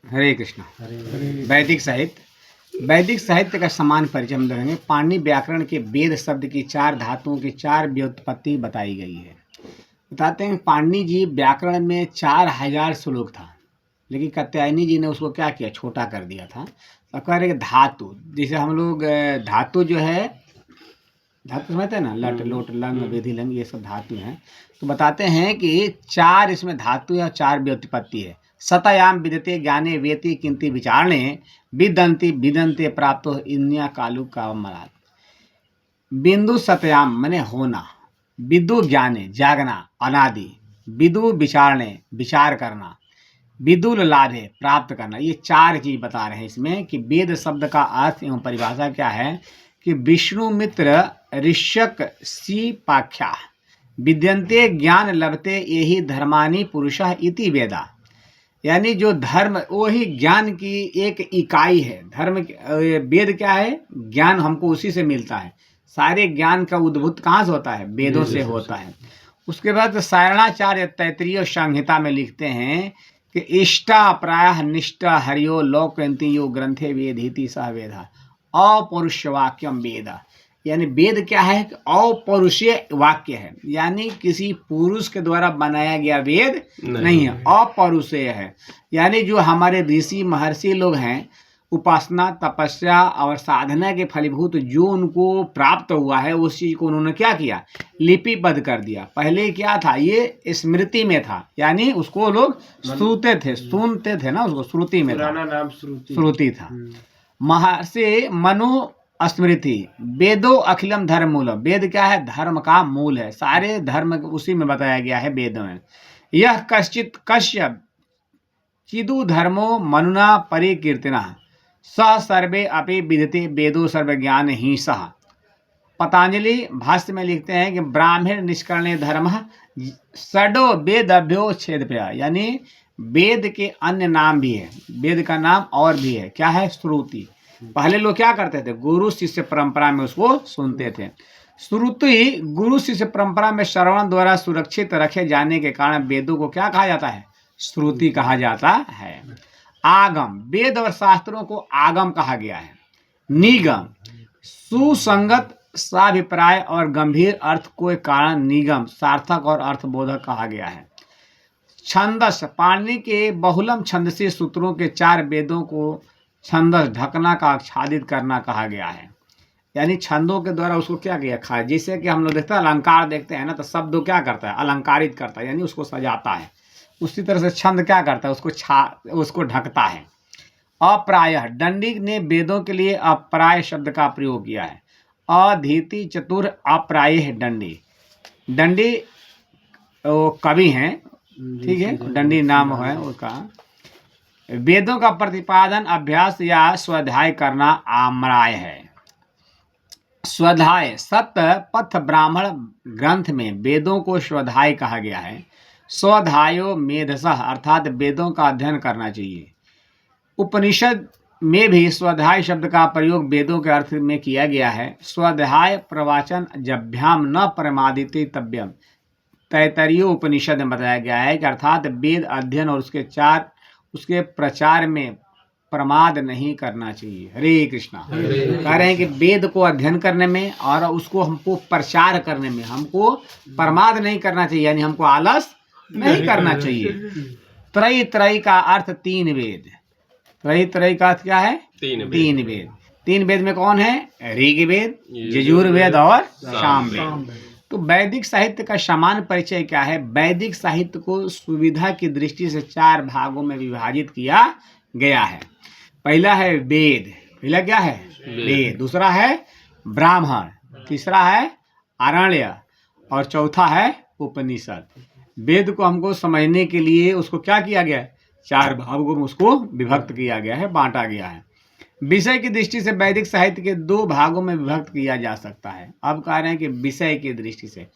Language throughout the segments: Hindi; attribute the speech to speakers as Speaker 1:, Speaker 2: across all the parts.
Speaker 1: हरे कृष्ण। वैदिक साहित्य। वैदिक साहित्य का समान परिचय हम देखेंगे। पाणिनि व्याकरण के वेद शब्द की 4 धातुओं की 4 व्युत्पत्ति बताई गई है। बताते हैं पाणिनि जी व्याकरण में 4000 श्लोक था, लेकिन कात्यायनी जी ने उसको क्या किया, छोटा कर दिया था। तो कह रहे धातु, जैसे हम लोग धातु जो है, धातु समझते हैं ना, लट लोट लंग वेदी लंग, ये सब धातु हैं। तो बताते हैं कि 4 इसमें धातु है और 4 व्युत्पत्ति है। सतयाम विदते ज्ञाने वेति किंति विचारणे विदंति विदंते प्राप्तो इन्या कालु कामरात। बिंदु सतयाम माने होना, विदु ज्ञाने जागना अनादि, विदु विचारणे विचार करना, विदुल लाभे प्राप्त करना। ये 4 चीज बता रहे हैं इसमें कि वेद शब्द का अर्थ एवं परिभाषा क्या है कि विष्णु मित्र ऋष्यक सी पाख्या विद्यन्ते ज्ञान लभते यही धर्मानि पुरुषः इति वेदा। यानी जो धर्म वही ज्ञान की एक इकाई है। धर्म वेद क्या है, ज्ञान हमको उसी से मिलता है। सारे ज्ञान का उद्भूत कहाँ से होता है, वेदों से होता है। उसके बाद सायणाचार्य तैत्तिरीय संहिता में लिखते हैं कि इष्टा प्रायः निष्ठा हरियो लोकंतियो ग्रंथे वेदीति सह वेदा अपौरुष वाक्यम वेद। यानी वेद क्या है, अपौरुषीय वाक्य है, यानी किसी पुरुष के द्वारा बनाया गया वेद नहीं है, अपौरुषेय है। यानी जो हमारे ऋषि महर्षि लोग हैं, उपासना तपस्या और साधना के फलीभूत जो उनको प्राप्त हुआ है, उस चीज को उन्होंने क्या किया, लिपिबद्ध कर दिया। पहले क्या था, ये स्मृति में था, यानी उसको लोग सुनते थे, सुनते थे ना, उसको श्रुति में था, नाम श्रुति था। महर्षि मनु स्मृति वेदो अखिलम धर्म मूल। वेद क्या है, धर्म का मूल है। सारे धर्म उसी में बताया गया है वेद में। यह कश्चित कश्यप चिदु धर्मो मनुना परिकीर्तिना स सर्वे अपि विदते वेदो सर्वज्ञान ही सह। पतंजलि भाष्य में लिखते हैं कि ब्राह्मण निष्कर्णे धर्म षडो वेदभ्यो छेदप्या। यानी वेद के अन्य नाम भी है, वेद का नाम और भी है, क्या है, श्रुति। पहले लोग क्या करते थे, गुरु शिष्य परंपरा में उसको सुनते थे। श्रुति गुरु शिष्य परंपरा में श्रवण द्वारा सुरक्षित रखे जाने के कारण वेदों को क्या कहा जाता है, श्रुति कहा जाता है। आगम, वेद और शास्त्रों को आगम कहा गया है। निगम, सुसंगत साभिप्राय और गंभीर अर्थ को कारण निगम, सार्थक और अर्थबोधक कहा गया है। छंदस, पाणिनि के बहुलम छंदसी सूत्रों के 4 वेदों को छंदस ढकना का आच्छादित करना कहा गया है। यानी छंदों के द्वारा उसको क्या किया खा, जैसे कि हम लोग देखते हैं अलंकार देखते हैं ना, तो शब्द क्या करता है, अलंकारित करता है, यानी उसको सजाता है। उसी तरह से छंद क्या करता है, उसको ढकता है। अप्रायः, दंडी ने वेदों के लिए अप्राय शब्द का प्रयोग किया है। अधीति चतुर अप्रायः दंडी। दंडी कवि हैं, ठीक है, दंडी नाम है उसका। वेदों का प्रतिपादन अभ्यास या स्वाध्याय करना आम्राय है। स्वाध्याय, सत्य पथ ब्राह्मण ग्रंथ में वेदों को स्वाध्याय कहा गया है। स्वाध्यायो मेधसः, अर्थात वेदों का अध्ययन करना चाहिए। उपनिषद में भी स्वाध्याय शब्द का प्रयोग वेदों के अर्थ में किया गया है। स्वाध्याय प्रवाचन जभ्याम न प्रमादिते तव्यम। तैत्तिरीय उपनिषद में बताया गया है कि अर्थात वेद अध्ययन और उसके प्रचार में प्रमाद नहीं करना चाहिए। हरे कृष्णा। कह रहे हैं कि वेद को अध्ययन करने में और उसको हमको प्रचार करने में हमको प्रमाद नहीं करना चाहिए, यानी हमको आलस नहीं करना चाहिए। त्रय, त्रय का अर्थ 3 वेद। त्रय, त्रय का अर्थ क्या है, 3 वेद। 3 वेद में कौन है, ऋग्वेद, यजुर्वेद और सामवेद। तो वैदिक साहित्य का समान परिचय क्या है, वैदिक साहित्य को सुविधा की दृष्टि से 4 भागों में विभाजित किया गया है। पहला है वेद, पहला क्या है, वेद। दूसरा है ब्राह्मण, तीसरा है आरण्य और चौथा है उपनिषद। वेद को हमको समझने के लिए उसको क्या किया गया है, 4 भागों में उसको विभक्त किया गया है, बांटा गया है। विषय की दृष्टि से वैदिक साहित्य के 2 भागों में विभक्त किया जा सकता है। अब कह रहे हैं कि विषय की दृष्टि से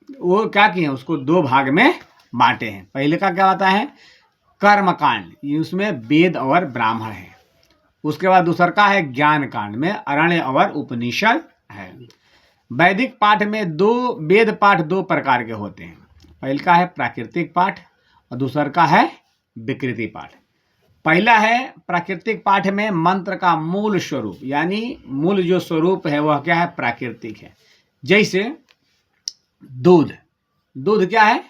Speaker 1: वो क्या किए हैं, उसको 2 भाग में बांटे हैं। पहले का क्या होता है, कर्मकांड, ये उसमें वेद और ब्राह्मण है। उसके बाद दूसरा का है ज्ञान कांड, में अरण्य और उपनिषद है। वैदिक पाठ में वेद पाठ 2 प्रकार के होते हैं। पहले का है प्राकृतिक पाठ और दूसरा का है विकृति पाठ। पहला है प्राकृतिक पाठ में मंत्र का मूल स्वरूप, यानी मूल जो स्वरूप है वह क्या है, प्राकृतिक है। जैसे दूध, दूध क्या है,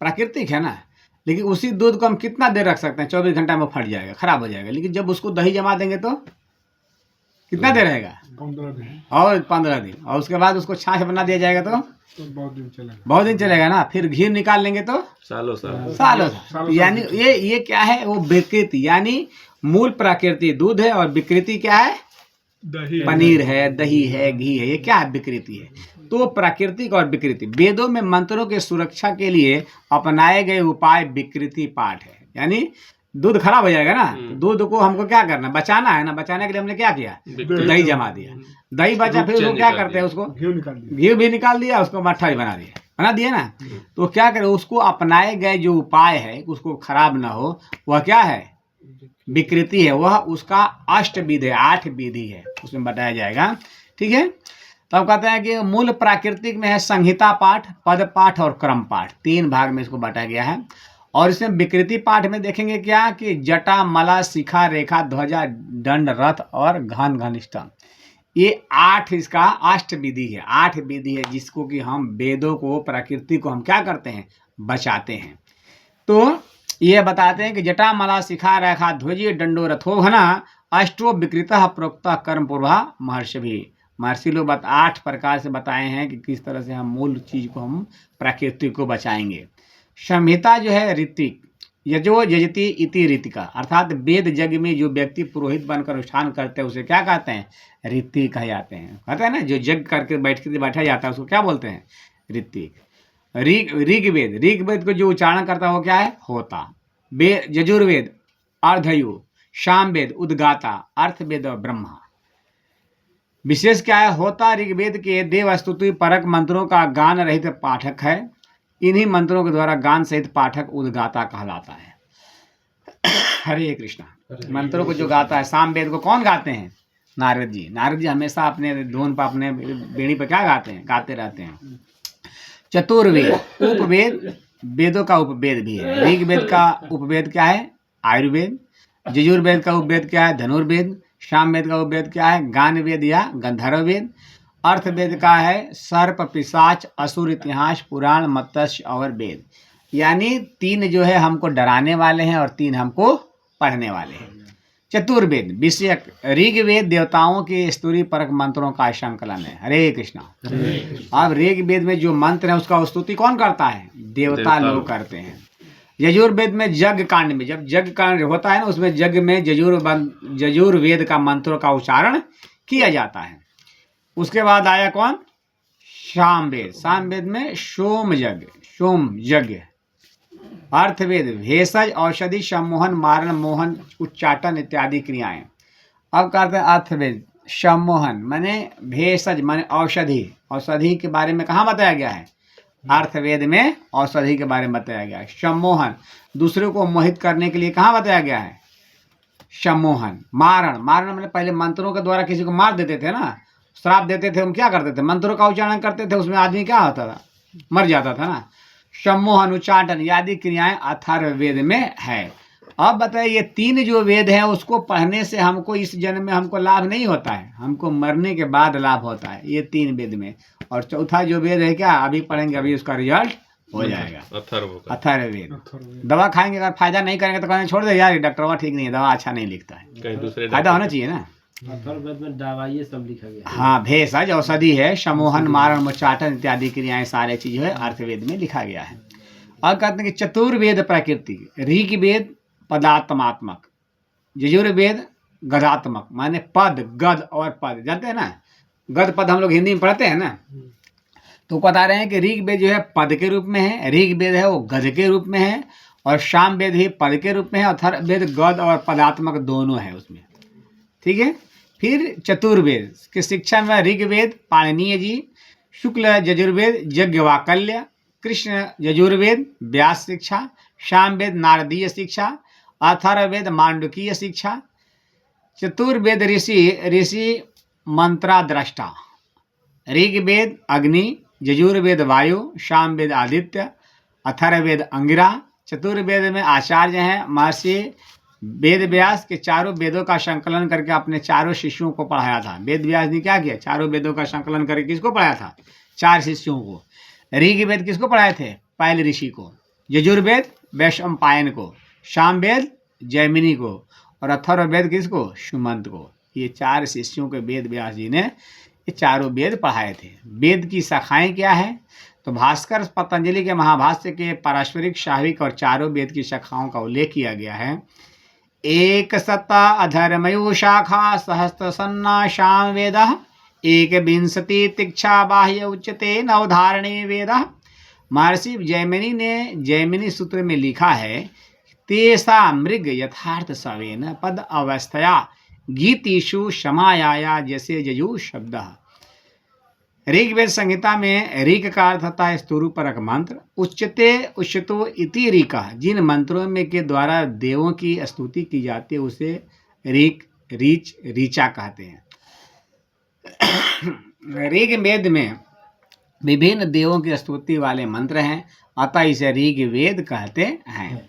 Speaker 1: प्राकृतिक है ना, लेकिन उसी दूध को हम कितना देर रख सकते हैं, 24 घंटा में फट जाएगा, खराब हो जाएगा। लेकिन जब उसको दही जमा देंगे तो कितना देर रहेगा,
Speaker 2: 15 दिन
Speaker 1: और 15 दिन, और उसके बाद उसको छाछ बना दिया जाएगा तो
Speaker 2: बहुत दिन चलेगा।
Speaker 1: बहुत दिन चलेगा ना। फिर घी निकाल लेंगे तो
Speaker 3: सालों साल।
Speaker 1: सालों। यानी ये क्या है, वो विकृति, यानी मूल प्राकृति दूध है और विकृति क्या है,
Speaker 2: दही
Speaker 1: पनीर है, दही है, घी है, ये क्या है, विकृति है। तो प्राकृतिक और विकृति, वेदों में मंत्रों की सुरक्षा के लिए अपनाए गए उपाय विकृति पाठ है। यानी दूध खराब हो जाएगा ना, तो दूध को हमको क्या करना, बचाना है ना, बचाने के लिए हमने क्या किया, दही जमा दिया, दही बचा, फिर उसको क्या करते हैं, उसको
Speaker 2: घी निकाल दिया।
Speaker 1: घी भी निकाल दिया, उसको मट्ठा भी बना दिया ना। तो क्या करें, उसको अपनाए गए जो उपाय है उसको खराब ना हो, वह क्या है, विकृति है। वह उसका अष्टविधि है, 8 विधि है, उसमें बताया जाएगा। ठीक है, तो अब कहते हैं कि मूल प्राकृतिक में है संहिता पाठ, पद पाठ और क्रम पाठ, 3 भाग में इसको बांटा गया है। और इसमें विकृति पाठ में देखेंगे क्या कि जटा, मला, शिखा, रेखा, ध्वजा, दंड, रथ और घन घनिष्ठम, ये 8 इसका अष्ट विधि है, 8 विधि है, जिसको कि हम वेदों को, प्रकृति को हम क्या करते हैं, बचाते हैं। तो ये बताते हैं कि जटा, मला, शिखा, रेखा, ध्वजी, दंडो, रथो घना, अष्टो विकृतः प्रोक्ता कर्म पूर्वा महर्षि भी। महर्षि लोग 8 प्रकार से बताए हैं कि किस तरह से हम मूल चीज को, हम प्रकृति को बचाएंगे। संहिता जो है ऋतिक, यजो यजति इति ऋतिका, अर्थात वेद यज्ञ में जो व्यक्ति पुरोहित बनकर अनुष्ठान करते हैं उसे क्या कहते हैं, ऋतिक कहे जाते हैं। कहते हैं ना, जो यज्ञ करके बैठा जाता है उसको क्या बोलते हैं, ऋतिक। ऋग्वेद को जो उच्चारण करता है वो क्या है, होता। यजुर्वेद अर्धयु, सामवेद उद्गाता, अर्थवेद और ब्रह्मा। विशेष क्या है, होता ऋग्वेद के देव स्तुति परक मंत्रों का गान रहित पाठक है। इन्हीं मंत्रों के द्वारा गान सहित पाठक उद्गाता कहलाता है। हरे कृष्णा। मंत्रों को जो गाता है, सामवेद को कौन गाते हैं, नारद जी। नारद जी हमेशा अपने धुन पर, अपने बेड़ी पर क्या गाते हैं, गाते रहते हैं। चतुर्वेद, उपवेद, वेदों का उपवेद भी है। ऋग्वेद का उपवेद क्या है, आयुर्वेद। यजुर्वेद का उपवेद क्या है, धनुर्वेद। सामवेद का उपवेद क्या है, गानवेद या गंधर्ववेद। अर्थवेद का है सर्प, पिशाच, असुर, इतिहास, पुराण, मत्स्य और वेद। यानी 3 जो है हमको डराने वाले हैं और 3 हमको पढ़ने वाले हैं। चतुर्वेद विषयक, ऋग्वेद देवताओं के स्तुति परक मंत्रों का संकलन है। हरे कृष्णा। अब ऋग्वेद में जो मंत्र है उसका स्तुति कौन करता है, देवता लोग करते हैं। यजुर्वेद में यज्ञ कांड में, जब यज्ञ कांड होता है ना, उसमें यज्ञ में यजुर्वेद का मंत्रों का उच्चारण किया जाता है। उसके बाद आया कौन, सामवेद। सामवेद में सोम यज्ञ। अर्थवेद भेषज, औषधि, सम्मोहन, मारण, मोहन, उच्चाटन इत्यादि क्रियाएं। अब कहते हैं अर्थवेद, सम्मोहन माने भेषज माने औषधि, औषधि के बारे में कहाँ बताया गया है, अर्थवेद में औषधि के बारे में बताया गया है। सम्मोहन, दूसरे को मोहित करने के लिए कहाँ बताया गया है, सम्मोहन। मारण मैंने पहले मंत्रों के द्वारा किसी को मार देते थे ना, श्राप देते थे, हम क्या करते थे, मंत्रों का उच्चारण करते थे, उसमें आदमी क्या होता था, मर जाता था ना। सम्मोहन, उच्चाटन आदि क्रियाएं अथर्ववेद में है। अब बताइए, ये 3 जो वेद हैं उसको पढ़ने से हमको इस जन्म में हमको लाभ नहीं होता है, हमको मरने के बाद लाभ होता है, ये 3 वेद में। और चौथा जो वेद है क्या, अभी पढ़ेंगे, अभी उसका रिजल्ट हो जाएगा, अथर्ववेद। दवा खाएंगे, अगर फायदा नहीं करेंगे तो कहने छोड़ दे यार, डॉक्टरवा ठीक नहीं है, दवा अच्छा नहीं लिखता है,
Speaker 3: कहीं दूसरे
Speaker 1: फायदा होना चाहिए ना।
Speaker 4: अथर्ववेद में दवाई सब लिखा गया।
Speaker 1: हाँ, भेषज औषधि है, सम्मोहन, मारण, उच्चाटन इत्यादि क्रियाएं सारे चीज है अर्थवेद में लिखा गया है। और कहते हैं कि चतुर्वेद प्रकृति, ऋग्वेद पदात्मात्मक, यजुर्वेद गदात्मक माने पद, गद और पद, जानते हैं ना, गद पद हम लोग हिंदी में पढ़ते हैं ना। तो बता रहे हैं कि ऋग्वेद जो है पद के रूप में है, ऋग्वेद है वो गद के रूप में है, और सामवेद ही पद के रूप में है, अथर्ववेद गद और पदात्मक दोनों है उसमें। ठीक है, फिर चतुर्वेद की शिक्षा में ऋग्वेद पाणिनीय जी, शुक्ल यजुर्वेद याज्ञवल्क्य, कृष्ण यजुर्वेद व्यास शिक्षा, सामवेद नारदीय शिक्षा, अथर्ववेद मांडुकीय शिक्षा। चतुर्वेद ऋषि मंत्राद्रष्टा, ऋग्वेद अग्नि, यजुर्वेद वायु, सामवेद आदित्य, अथर्ववेद अंगिरा। चतुर्वेद में आचार्य हैं महर्षि वेद व्यास के चारों वेदों का संकलन करके अपने चारों शिष्यों को पढ़ाया था। वेद व्यास ने क्या किया? चारों वेदों का संकलन करके किसको पढ़ाया था? 4 शिष्यों को। ऋग्वेद किसको पढ़ाए थे? पायल ऋषि को। यजुर्वेद वैशंपायन को। सामवेद जैमिनी को। और अथर्ववेद किसको? सुमंत को। ये 4 शिष्यों के वेद व्यास जी ने ये चारों वेद पढ़ाए थे। वेद की शाखाएं क्या है? तो भास्कर पतंजलि के महाभाष्य के पारस्परिक शाहिक और चारों वेद की शाखाओं का उल्लेख किया गया है। एक सत्ता अधर्मयो शाखा सहस्त्रसन्ना शाम वेद एक विंशति तीक्षा बाह्य उच्यते नवधारणे वेद। महर्षि जैमिनी ने जैमिनी सूत्र में लिखा है, तेसा मृग यथार्थ सवेन पद अवस्थया गीतिषु समायाया जैसे जयु शब्द। ऋग्वेद संहिता में ऋग का अर्थ होता है स्तुरूपरक मंत्र। उच्चते उच्चतो इति ऋका, जिन मंत्रों में के द्वारा देवों की स्तुति की जाती है उसे ऋग ऋच ऋचा कहते हैं। ऋग्वेद में विभिन्न देवों की स्तुति वाले मंत्र हैं, अतः इसे ऋग्वेद कहते हैं।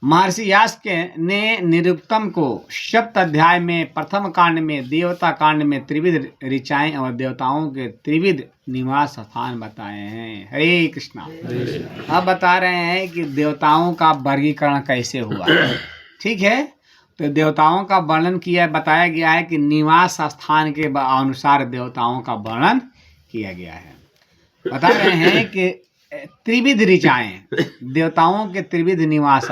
Speaker 1: महर्षि व्यास ने निरुक्तम को सप्त अध्याय में प्रथम कांड में देवता कांड में त्रिविध ऋचाएं और देवताओं के त्रिविध निवास स्थान बताए हैं। हरे कृष्णा। अब बता रहे हैं कि देवताओं का वर्गीकरण कैसे हुआ। ठीक है, तो देवताओं का वर्णन किया बताया गया है कि निवास स्थान के अनुसार देवताओं का वर्णन किया गया है। बता रहे हैं कि त्रिविध ऋचाएं, देवताओं के त्रिविध निवास।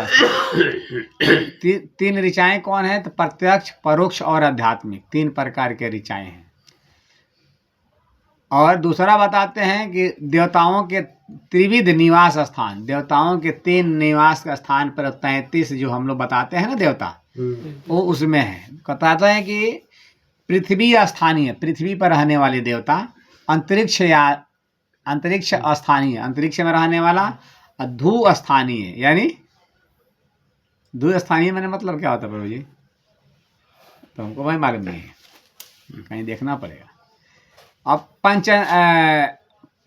Speaker 1: 3 ऋचाएं कौन है? तो प्रत्यक्ष, परोक्ष और आध्यात्मिक, 3 प्रकार के ऋचाएं हैं। और दूसरा बताते हैं कि देवताओं के त्रिविध निवास स्थान, देवताओं के 3 निवास का स्थान पर 33 जो हम लोग बताते हैं ना देवता, वो उसमें है। बताते हैं कि पृथ्वी स्थानीय, पृथ्वी पर रहने वाले देवता, अंतरिक्ष या अंतरिक्ष स्थानीय, अंतरिक्ष में रहने वाला, और धू स्थानीय, यानी धू स्थानीय मैंने मतलब क्या होता है प्रभु जी? तो हमको वही मालूम नहीं है, कहीं देखना पड़ेगा। अब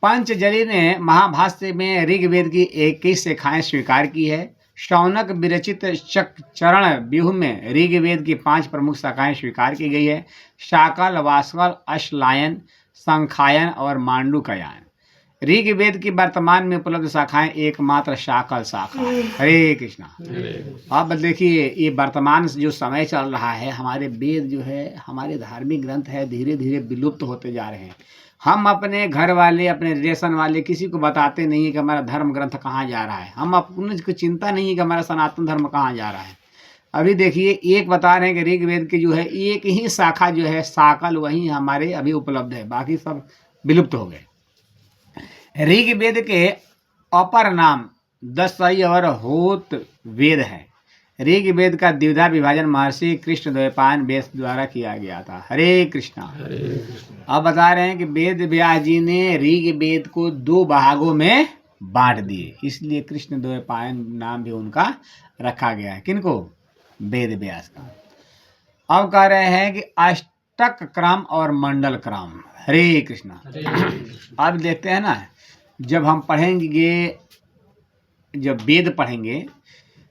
Speaker 1: पंचजलि ने महाभाष्य में ऋग्वेद की 21 शाखाएं स्वीकार की है। शौनक विरचित चरण व्यूह में ऋग्वेद की 5 प्रमुख शाखाएं स्वीकार की गई है। शाकल, वास्कल, अश्लायन, संखायन और मांडुकयान। ऋग्वेद की वर्तमान में उपलब्ध शाखाएं एकमात्र शाकल शाखा है। हरे कृष्णा। अब देखिए, ये वर्तमान जो समय चल रहा है, हमारे वेद जो है, हमारे धार्मिक ग्रंथ है, धीरे धीरे विलुप्त होते जा रहे हैं। हम अपने घर वाले, अपने रिलेशन वाले किसी को बताते नहीं है कि हमारा धर्म ग्रंथ कहाँ जा रहा है। हम अपने को चिंता नहीं है कि हमारा सनातन धर्म कहाँ जा रहा है। अभी देखिए, एक बता रहे हैं कि ऋग्वेद की जो है एक ही शाखा जो है शाकल, वही हमारे अभी उपलब्ध है, बाकी सब विलुप्त हो गए। ऋग्वेद के अपर नाम दशई और होत वेद है। ऋग्वेद का द्विधा विभाजन महर्षि कृष्ण द्वैपायन वेद द्वारा किया गया था। हरे कृष्णा। अब बता रहे हैं कि वेद व्यास जी ने ऋग्वेद को 2 भागों में बांट दिए, इसलिए कृष्ण द्वैपायन नाम भी उनका रखा गया है। किनको? वेद व्यास का। अब कह रहे हैं कि अष्टक क्रम और मंडल क्रम। हरे कृष्णा। अब देखते हैं ना, जब हम पढ़ेंगे, जब वेद पढ़ेंगे,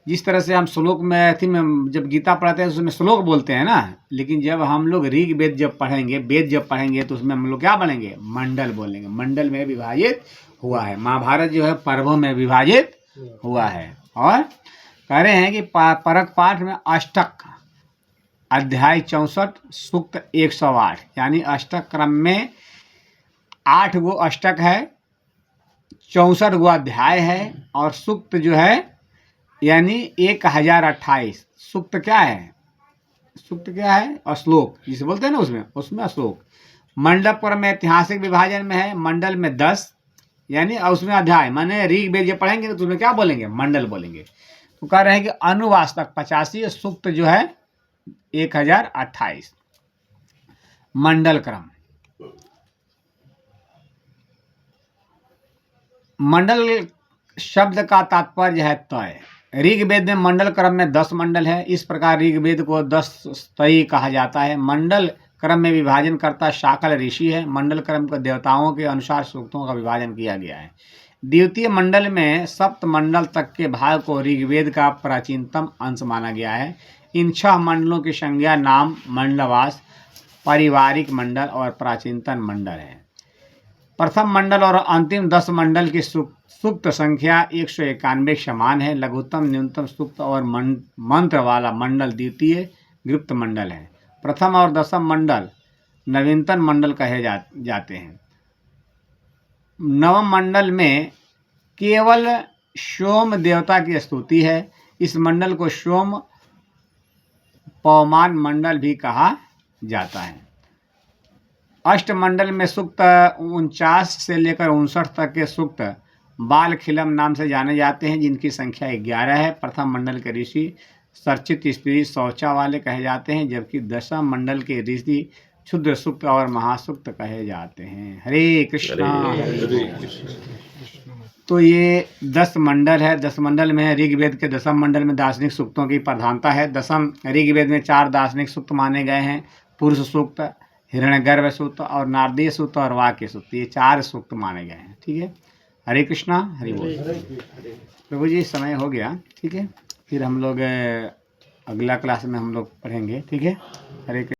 Speaker 1: जिस तरह से हम श्लोक में जब गीता पढ़ते हैं उसमें श्लोक बोलते हैं ना, लेकिन जब हम लोग ऋग्वेद जब पढ़ेंगे, वेद जब पढ़ेंगे, तो उसमें हम लोग क्या बोलेंगे? मंडल बोलेंगे। मंडल में विभाजित हुआ है। महाभारत जो है पर्वों में विभाजित हुआ है। और कह रहे हैं कि परक पाठ में अष्टक, अध्याय 64, सूक्त 108, यानी अष्टक क्रम में 8 गो अष्टक है, 64 गो अध्याय है, और सूक्त जो है यानी 1028। सूक्त क्या है? सूक्त क्या है? श्लोक जिसे बोलते हैं ना, उसमें श्लोक। मंडल क्रम में ऐतिहासिक विभाजन में है, मंडल में 10, यानी उसमें अध्याय, माने ऋग्वेद जब पढ़ेंगे तो उसमें क्या बोलेंगे? मंडल बोलेंगे। तो कह रहे हैं कि अनुवास्तक 85, सूक्त जो है 1028। मंडल क्रम, मंडल शब्द का तात्पर्य है तय। ऋग्वेद में मंडल क्रम में 10 मंडल है। इस प्रकार ऋग्वेद को 10 स्तई कहा जाता है। मंडल क्रम में विभाजन करता शाकल ऋषि है। मंडल क्रम को देवताओं के अनुसार सूक्तों का विभाजन किया गया है। द्वितीय मंडल में सप्त मंडल तक के भाग को ऋग्वेद का प्राचीनतम अंश माना गया है। इन 6 मंडलों की संज्ञा नाम, मंडलवास, पारिवारिक मंडल और प्राचीनतम मंडल है। प्रथम मंडल और अंतिम 10 मंडल की सूक्त संख्या 191 समान है। लघुत्तम, न्यूनतम सूक्त और मंत्र वाला मंडल द्वितीय गुप्त मंडल है। प्रथम और 10म मंडल नवीनतम मंडल कहे जाते हैं। नवम मंडल में केवल सोम देवता की स्तुति है। इस मंडल को सोम पवमान मंडल भी कहा जाता है। अष्टमंडल में सूक्त 49 से लेकर 59 तक के सूक्त बाल खिलम नाम से जाने जाते हैं, जिनकी संख्या 11 है। प्रथम मंडल के ऋषि सर्चित स्त्री शौचा वाले कहे जाते हैं, जबकि 10वें मंडल के ऋषि क्षुद्र सूक्त और महासूक्त कहे जाते हैं। हरे कृष्णा। तो ये 10 मंडल है। 10 मंडल में ऋग्वेद के 10वें मंडल में दार्शनिक सूक्तों की प्रधानता है। 10वें ऋग्वेद में 4 दार्शनिक सूक्त माने गए हैं, पुरुष सूक्त, हिरण्यगर्भ सूक्त और नारदीय सूक्त और वाक्य सूक्त। ये 4 सूक्त माने गए हैं। ठीक है, हरे कृष्णा, हरि बोल। प्रभु जी समय हो गया, ठीक है, फिर हम लोग अगला क्लास में हम लोग पढ़ेंगे। ठीक है, हरे कृष्ण।